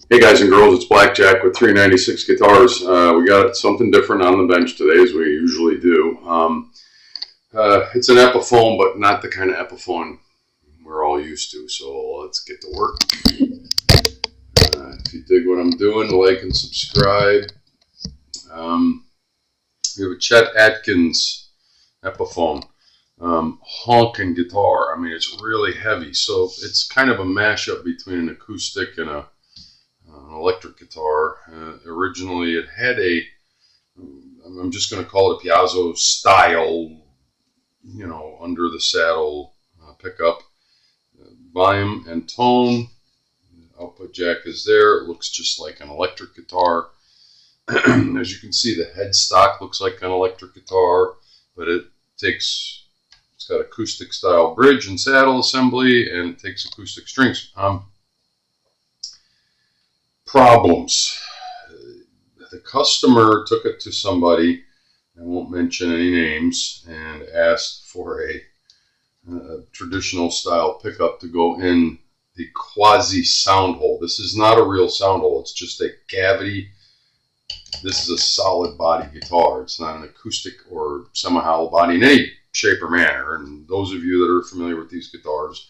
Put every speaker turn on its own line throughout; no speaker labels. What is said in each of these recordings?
Hey guys and girls, it's Blackjack with 396 Guitars. We got something different on the bench today as we usually do. It's an Epiphone, but not the kind of Epiphone we're all used to. So let's get to work. If you dig what I'm doing, like and subscribe. We have a Chet Atkins Epiphone. Honking guitar. I mean, it's really heavy. So it's kind of a mashup between an acoustic and an electric guitar. Originally, it had I'm just going to call it a Piazza style, under the saddle pickup. Volume and tone. Output jack is there. It looks just like an electric guitar. As you can see, the headstock looks like an electric guitar, but it's got acoustic style bridge and saddle assembly, and it takes acoustic strings. Problems. The customer took it to somebody, I won't mention any names, and asked for a traditional style pickup to go in the quasi sound hole. This is not a real sound hole, it's just a cavity. This is a solid body guitar. It's not an acoustic or semi-hollow body in any shape or manner. And those of you that are familiar with these guitars,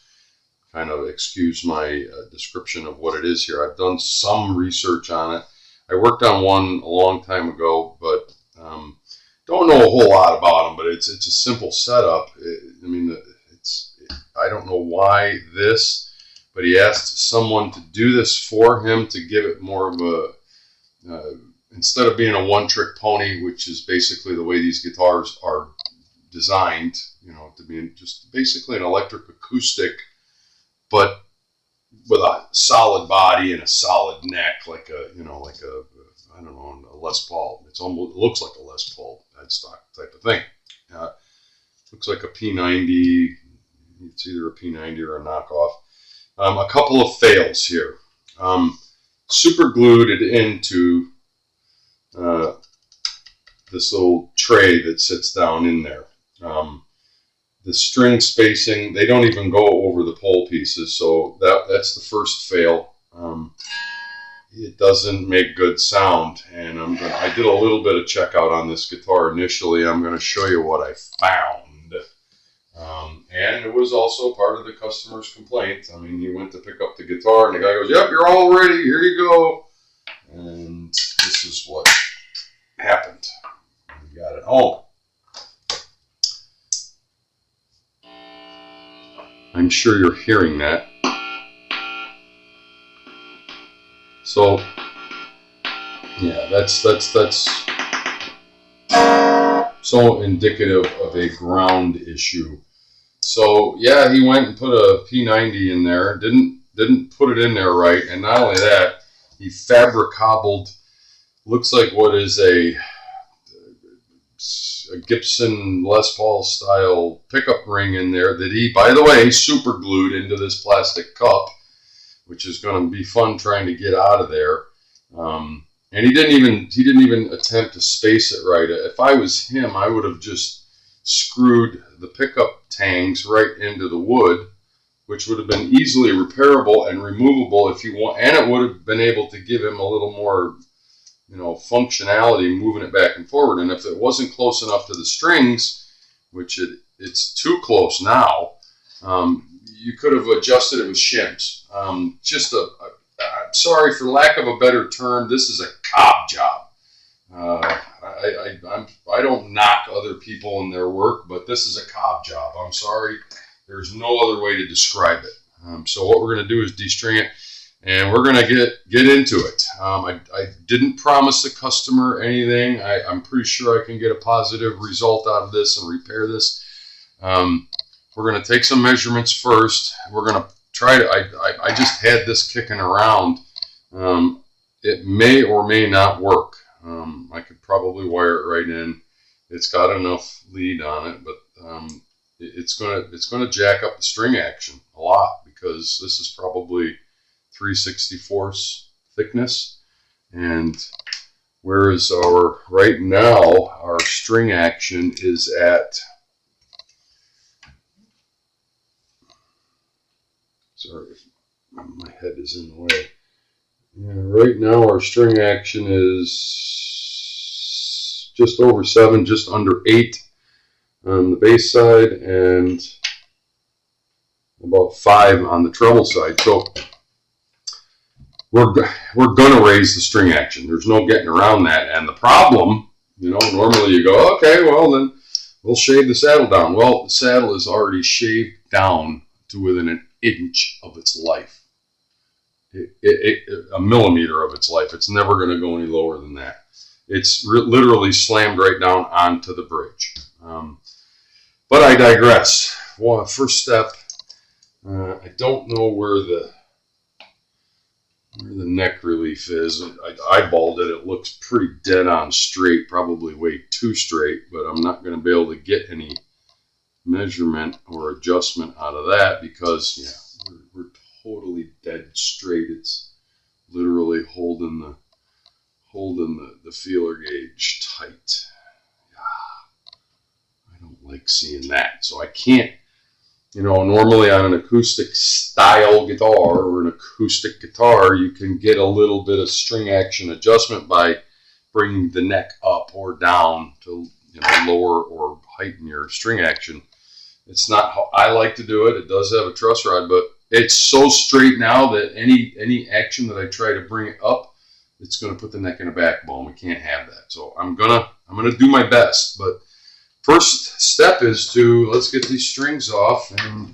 kind of excuse my description of what it is here. I've done some research on it. I worked on one a long time ago, but don't know a whole lot about them. But it's a simple setup. I don't know why this, but he asked someone to do this for him to give it more of a instead of being a one-trick pony, which is basically the way these guitars are designed, to be just basically an electric acoustic, but with a solid body and a solid neck, like a Les Paul. It looks like a Les Paul headstock type of thing. Looks like a P90. It's either a P90 or a knockoff. A couple of fails here. Super glued it into this little tray that sits down in there. The string spacing, they don't even go over the pole pieces, so that's the first fail. It doesn't make good sound, and I did a little bit of checkout on this guitar initially. I'm going to show you what I found. And it was also part of the customer's complaint. I mean, he went to pick up the guitar, and the guy goes, "Yep, you're all ready. Here you go." And this is what happened. We got it home. I'm sure you're hearing that. So, yeah, that's so indicative of a ground issue. So, yeah, he went and put a P90 in there. Didn't put it in there right, and not only that, he fabric cobbled. Looks like what is a Gibson Les Paul style pickup ring in there that he, by the way, super glued into this plastic cup, which is going to be fun trying to get out of there. And he didn't even attempt to space it right. If I was him, I would have just screwed the pickup tangs right into the wood, which would have been easily repairable and removable if you want, and it would have been able to give him a little more functionality, moving it back and forward. And if it wasn't close enough to the strings, which it's too close now, you could have adjusted it with shims. I'm sorry, for lack of a better term, this is a cob job. I don't knock other people and their work, but this is a cob job. I'm sorry. There's no other way to describe it. So what we're going to do is de-string it, and we're going to get into it. I didn't promise the customer anything. I'm pretty sure I can get a positive result out of this and repair this. We're going to take some measurements first. We're going to try to, I just had this kicking around. It may or may not work. I could probably wire it right in. It's got enough lead on it, but it's gonna jack up the string action a lot, because this is probably 3/64 thickness, and whereas right now our string action is at, sorry if my head is in the way, Yeah, right now our string action is just over 7, just under 8 on the bass side, and about 5 on the treble side. So we're going to raise the string action. There's no getting around that. And the problem, normally you go, okay, well then we'll shave the saddle down. Well, the saddle is already shaved down to within an inch of its life. A millimeter of its life. It's never going to go any lower than that. It's literally slammed right down onto the bridge. But I digress. Well, first step, I don't know where the neck relief is. I eyeballed it. It looks pretty dead on straight, probably way too straight, but I'm not going to be able to get any measurement or adjustment out of that because, yeah, we're totally dead straight. It's literally holding the feeler gauge tight. I don't like seeing that, so I can't. Normally on an acoustic style guitar or an acoustic guitar, you can get a little bit of string action adjustment by bringing the neck up or down to lower or heighten your string action. It's not how I like to do it. It does have a truss rod, but it's so straight now that any action that I try to bring it up, it's going to put the neck in a backbone. We can't have that. So I'm gonna do my best, but first step is let's get these strings off and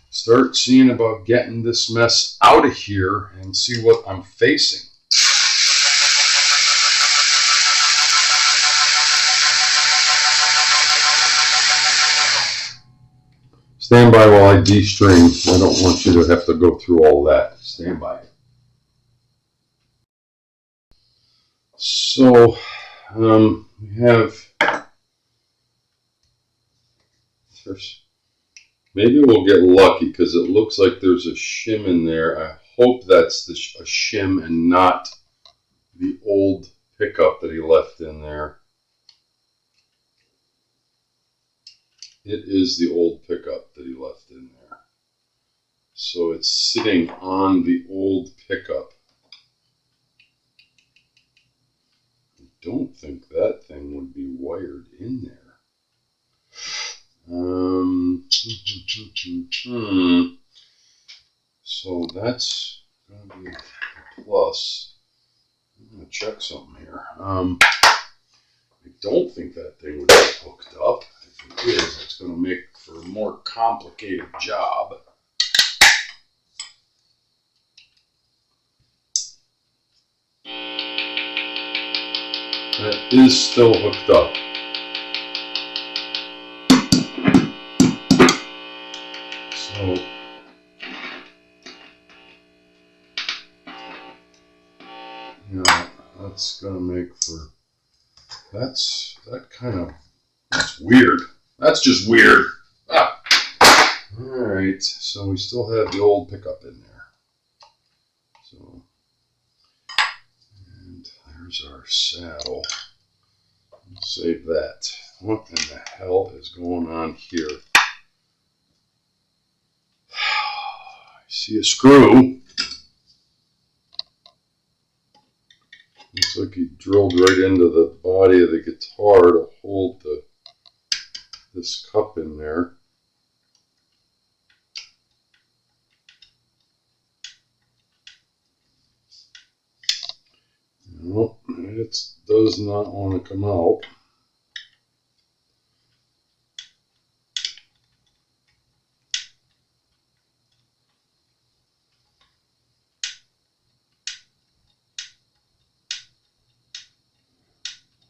start seeing about getting this mess out of here and see what I'm facing. Stand by while I de-string. I don't want you to have to go through all that. Stand by. So we have. Maybe we'll get lucky because it looks like there's a shim in there. I hope that's a shim and not the old pickup that he left in there. It is the old pickup that he left in there. So it's sitting on the old pickup. I don't think that thing would be wired in there. So that's going to be a plus. I'm going to check something here. I don't think that thing would be hooked up. If it is, it's going to make for a more complicated job. That is still hooked up. So that's gonna make for that's weird. That's just weird. Ah. All right, so we still have the old pickup in there. So, and there's our saddle. Let's save that. What in the hell is going on here? I see a screw. Looks like he drilled right into the body of the guitar to hold this cup in there. Nope, it does not want to come out.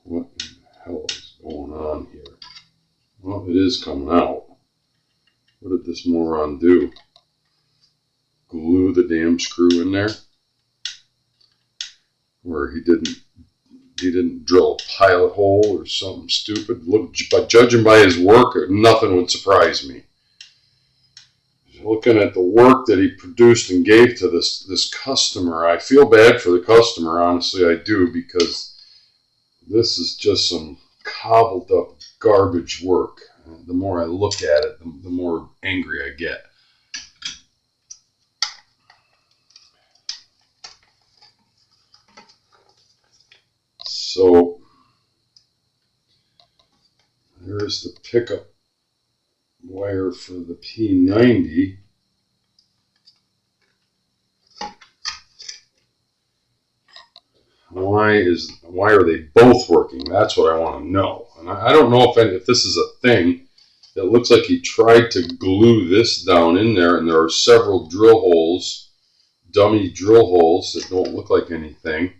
What in the hell is going on here? Well, it is coming out. What did this moron do? Glue the damn screw in there? Or he didn't drill a pilot hole or something stupid. Look, but judging by his work, nothing would surprise me. Looking at the work that he produced and gave to this customer, I feel bad for the customer, honestly I do, because this is just some cobbled up garbage work. The more I look at it, the more angry I get. So there's the pickup wire for the P90. Why are they both working? That's what I want to know. And I don't know if this is a thing. It looks like he tried to glue this down in there, and there are several drill holes, dummy drill holes that don't look like anything.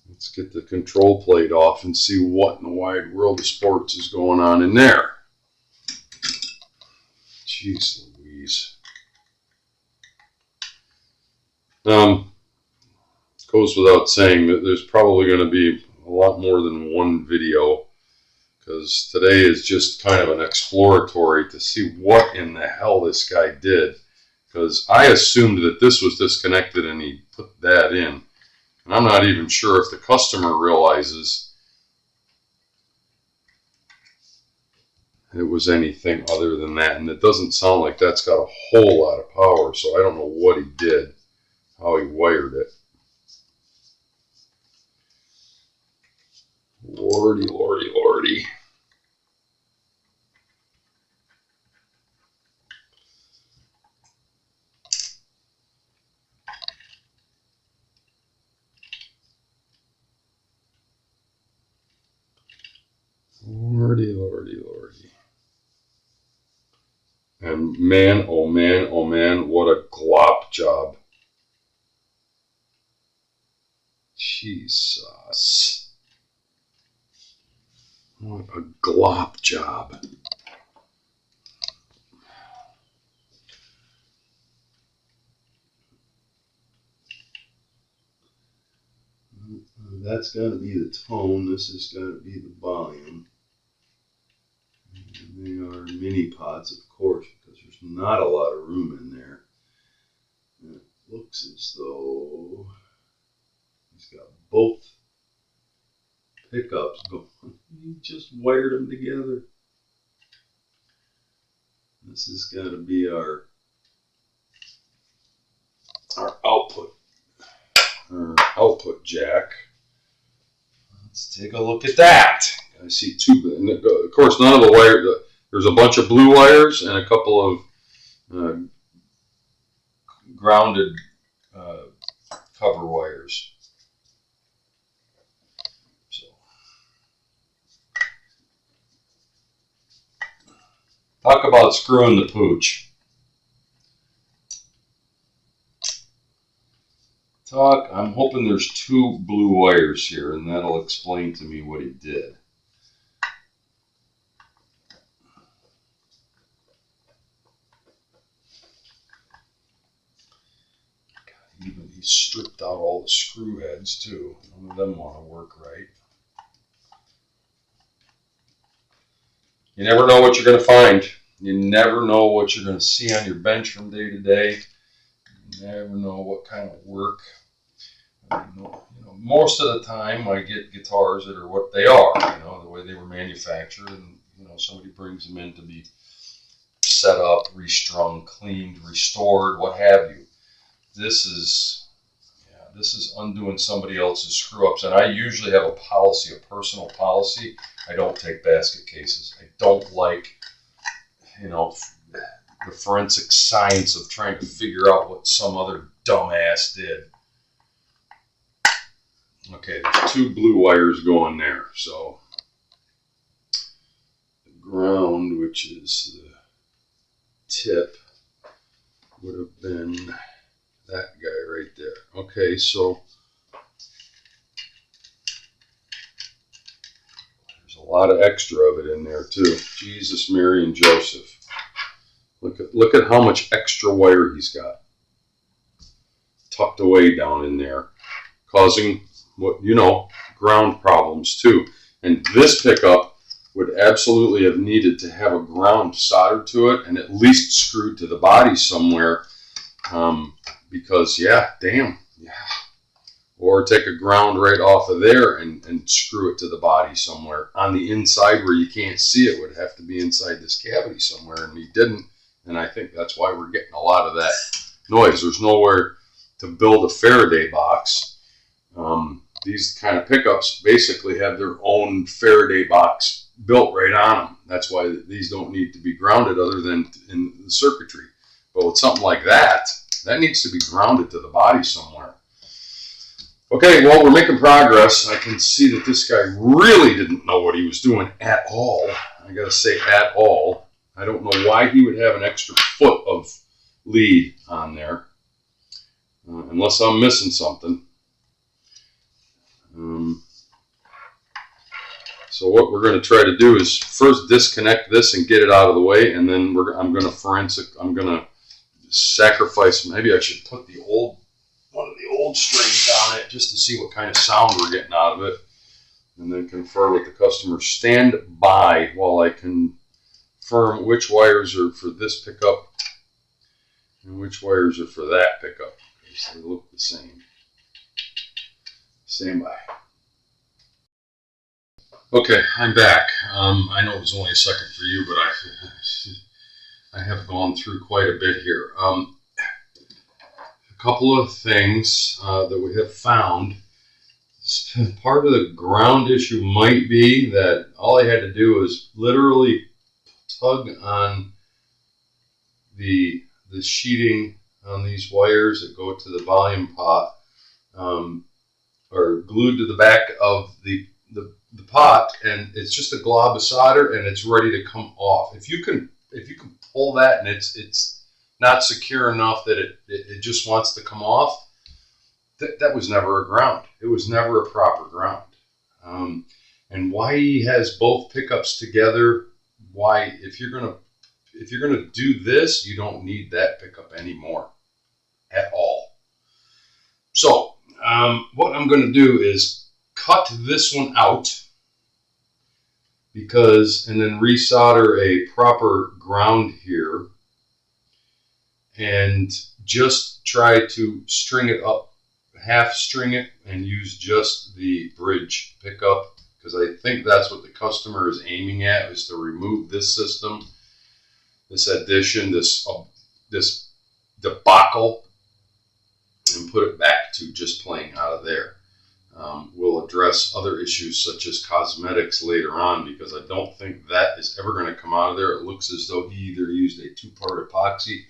Let's get the control plate off and see what in the wide world of sports is going on in there. Jeez Louise. Goes without saying that there's probably going to be a lot more than one video, because today is just kind of an exploratory to see what in the hell this guy did, because I assumed that this was disconnected and he put that in, and I'm not even sure if the customer realizes it was anything other than that, and it doesn't sound like that's got a whole lot of power, so I don't know what he did, how he wired it. Lordy, lordy, lordy. Lordy, lordy, lordy. And man, oh man, oh man, what a glop job. Jesus. What a glop job. That's got to be the tone. This has got to be the volume. And they are mini pods, of course, because there's not a lot of room in there. And it looks as though he's got both pickups going. He just wired them together. This has got to be our output jack. Let's take a look at that. I see two. And of course, none of the wires. There's a bunch of blue wires and a couple of grounded cover wires. So, talk about screwing the pooch. I'm hoping there's two blue wires here, and that'll explain to me what he did. Even he stripped out all the screw heads too. None of them want to work right. You never know what you're going to find. You never know what you're going to see on your bench from day to day. You never know what kind of work. Most of the time I get guitars that are what they are, the way they were manufactured, and somebody brings them in to be set up, restrung, cleaned, restored, what have you. This is undoing somebody else's screw-ups, and I usually have a policy, a personal policy. I don't take basket cases. I don't like, the forensic science of trying to figure out what some other dumbass did. Okay, there's two blue wires going there, so the ground, which is the tip, would have been that guy right there. Okay, so there's a lot of extra of it in there too. Jesus, Mary, and Joseph. Look at how much extra wire he's got tucked away down in there, causing ground problems too. And this pickup would absolutely have needed to have a ground soldered to it and at least screwed to the body somewhere. Because or take a ground right off of there and screw it to the body somewhere on the inside where you can't see it. Would have to be inside this cavity somewhere, and he didn't, and I think that's why we're getting a lot of that noise. There's nowhere to build a Faraday box. These kind of pickups basically have their own Faraday box built right on them. That's why these don't need to be grounded other than in the circuitry. But with something like that, that needs to be grounded to the body somewhere. Okay, well, we're making progress. I can see that this guy really didn't know what he was doing at all. I gotta say, at all. I don't know why he would have an extra foot of lead on there, unless I'm missing something. So what we're going to try to do is first disconnect this and get it out of the way, and then I'm going to sacrifice. Maybe I should put one of the old strings on it just to see what kind of sound we're getting out of it, and then confer with the customer. Stand by while I confirm which wires are for this pickup and which wires are for that pickup. So they look the same. Stand by. Okay, I'm back. I know it was only a second for you, but I have gone through quite a bit here. A couple of things that we have found. Part of the ground issue might be that all I had to do was literally tug on the sheeting on these wires that go to the volume pot, or glued to the back of the pot, and it's just a glob of solder and it's ready to come off. If you can pull that and it's not secure enough that it just wants to come off, that was never a ground. It was never a proper ground. And why he has both pickups together, why if you're gonna do this, you don't need that pickup anymore at all. So what I'm going to do is cut this one out, and then resolder a proper ground here, and just try to string it up, half string it, and use just the bridge pickup, because I think that's what the customer is aiming at, is to remove this system, this addition, this debacle, and put it back to just playing out of there. We'll address other issues such as cosmetics later on, because I don't think that is ever going to come out of there. It looks as though he either used a two-part epoxy,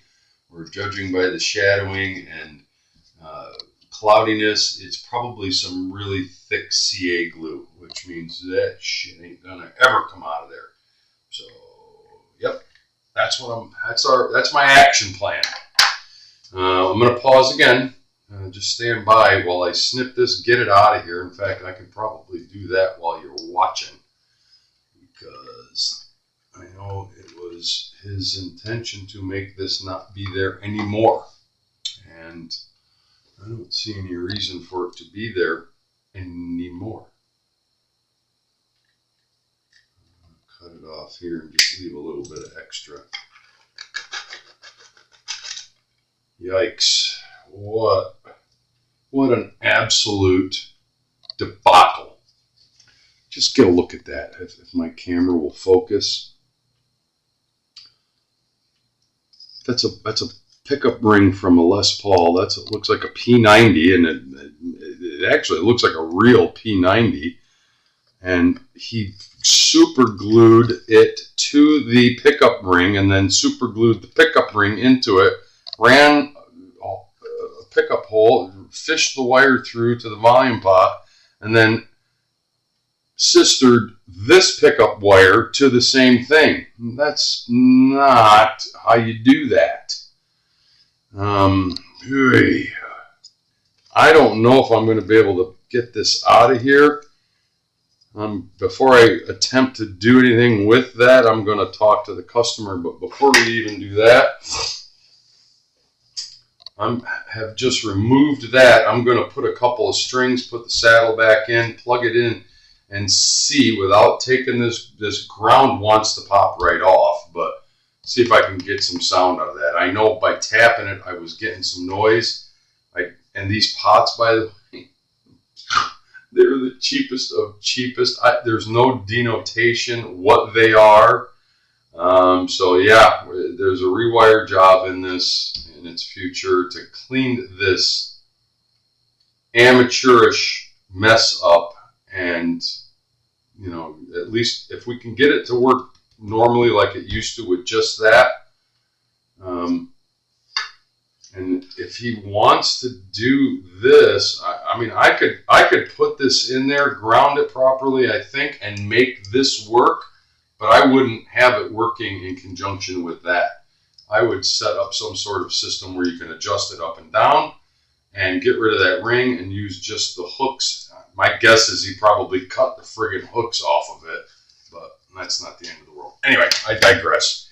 or judging by the shadowing and cloudiness, it's probably some really thick CA glue, which means that shit ain't gonna ever come out of there. So, yep, that's my action plan. I'm gonna pause again. Just stand by while I snip this, get it out of here. In fact, I could probably do that while you're watching, because I know it was his intention to make this not be there anymore. And I don't see any reason for it to be there anymore. I'll cut it off here and just leave a little bit of extra. Yikes. What an absolute debacle. Just get a look at that, if my camera will focus. That's a pickup ring from a Les Paul. It looks like a P90, and it actually looks like a real P90. And he super glued it to the pickup ring, and then super glued the pickup ring into it, ran a pickup hole, fished the wire through to the volume pot, and then sistered this pickup wire to the same thing. That's not how you do that. I don't know if I'm going to be able to get this out of here. Before I attempt to do anything with that, I'm going to talk to the customer. But before we even do that, I have just removed that. I'm going to put a couple of strings, put the saddle back in, plug it in, and see, without taking this ground wants to pop right off, but see if I can get some sound out of that. I know by tapping it, I was getting some noise. And these pots, by the way, they're the cheapest of cheapest. There's no denotation what they are. So yeah, there's a rewire job in this. in its future to clean this amateurish mess up, and you know, at least if we can get it to work normally like it used to with just that. And if he wants to do this, I mean, I could put this in there, ground it properly, I think, and make this work, but I wouldn't have it working in conjunction with that. I would set up some sort of system where you can adjust it up and down and get rid of that ring and use just the hooks. My guess is he probably cut the friggin' hooks off of it, but that's not the end of the world. Anyway, I digress.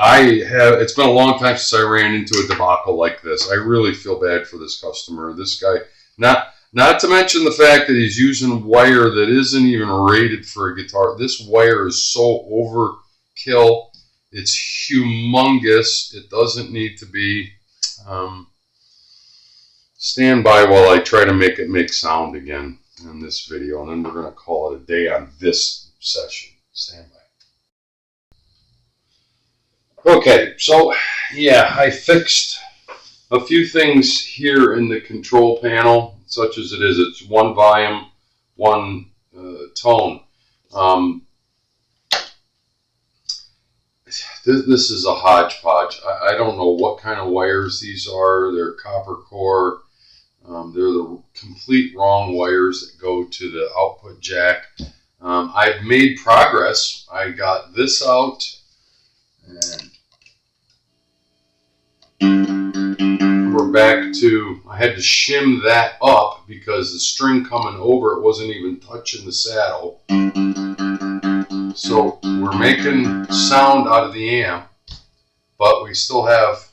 It's been a long time since I ran into a debacle like this. I really feel bad for this customer. This guy, not to mention the fact that he's using wire that isn't even rated for a guitar. This wire is so overkill. It's humongous. It doesn't need to be. Stand by while I try to make it make sound again in this video, and then we're going to call it a day on this session. Stand by. Okay, so yeah, I fixed a few things here in the control panel, such as it is. It's one volume, one tone. This is a hodgepodge. I don't know what kind of wires these are. They're copper core. They're the complete wrong wires that go to the output jack. I've made progress. I got this out, and we're back to, I had to shim that up because the string coming over it wasn't even touching the saddle. So we're making sound out of the amp, but we still have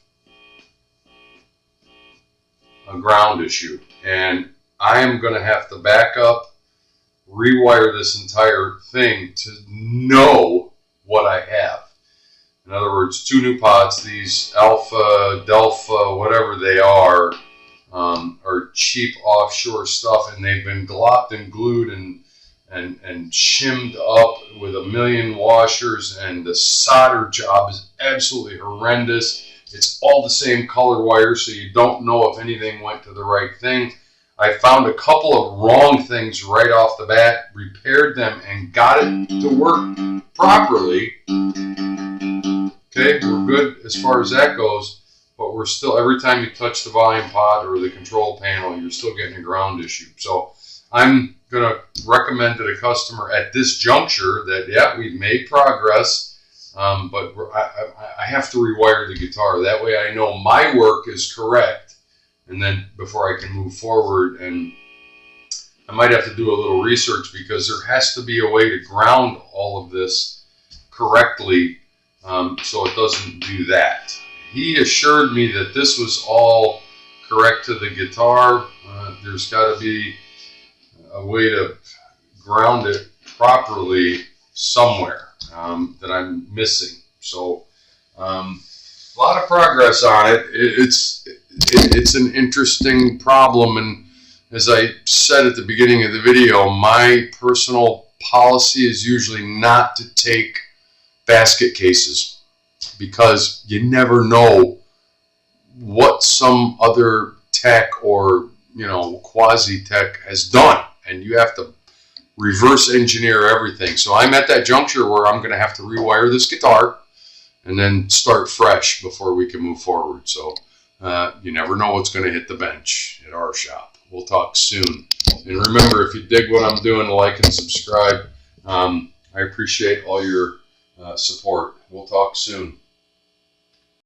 a ground issue, and I'm going to have to back up, rewire this entire thing to know what I have. In other words, 2 new pots. These Alpha, Delpha, whatever they are cheap offshore stuff, and they've been glopped and glued and shimmed up with 1,000,000 washers, and the solder job is absolutely horrendous. It's all the same color wire, so you don't know if anything went to the right thing. I found a couple of wrong things right off the bat, repaired them, and got it to work properly. Okay, we're good as far as that goes, but we're still, every time you touch the volume pot or the control panel, you're still getting a ground issue. So I'm going to recommend to the customer at this juncture that, yeah, we've made progress, but I have to rewire the guitar. That way I know my work is correct, and then before I can move forward. And I might have to do a little research, because there has to be a way to ground all of this correctly, so it doesn't do that. He assured me that this was all correct to the guitar. There's got to be a way to ground it properly somewhere that I'm missing. So a lot of progress on it. It's an interesting problem, and as I said at the beginning of the video, my personal policy is usually not to take basket cases, because you never know what some other tech or, you know, quasi tech has done, and you have to reverse engineer everything. So I'm at that juncture where I'm going to have to rewire this guitar and then start fresh before we can move forward. So you never know what's going to hit the bench at our shop. We'll talk soon. And remember, if you dig what I'm doing, like and subscribe. I appreciate all your support. We'll talk soon.